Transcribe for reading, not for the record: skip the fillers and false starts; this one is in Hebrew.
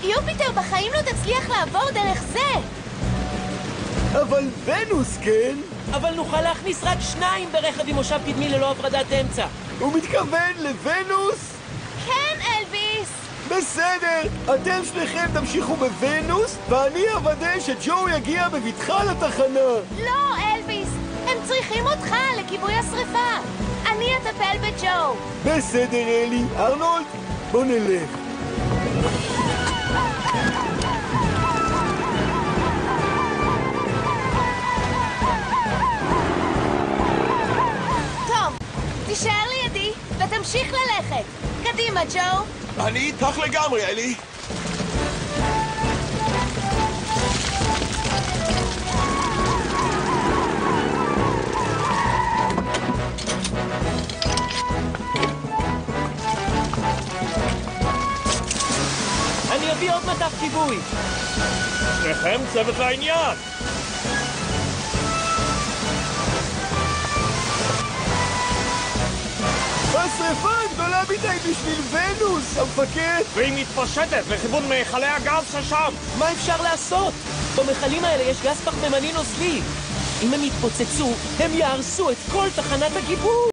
יופיטר בחיים לא תצליח לעבור דרך זה! אבל ונוס כן? אבל נוכל להכניס רק 2 ברכב עם מושב קדמי ללא הפרדת אמצע. הוא מתכוון לוונוס? כן, אלוויס! בסדר, אתם שניכם תמשיכו בוונוס, ואני אוודא שג'ו יגיע בבטחה לתחנה. לא, אלוויס! הם צריכים אותך לכיבוי השריפה! אני אטפל בג'ו! בסדר, אלי. ארנולד, בוא נלך. טוב, תישאר לידי ותמשיך ללכת. קדימה, ג'ו! אני איתך לגמרי, אלי. אני אביא עוד מטף כיבוי. שניכם צוות לעניין. השריפה הגדולה מדי בשביל ונוס, המפקד! והיא מתפשטת לכיוון מיכלי הגז ששם. מה אפשר לעשות? במכלים האלה יש גז פחמימני נוזלי. אם הם יתפוצצו, הם יהרסו את כל תחנת הכיבוי.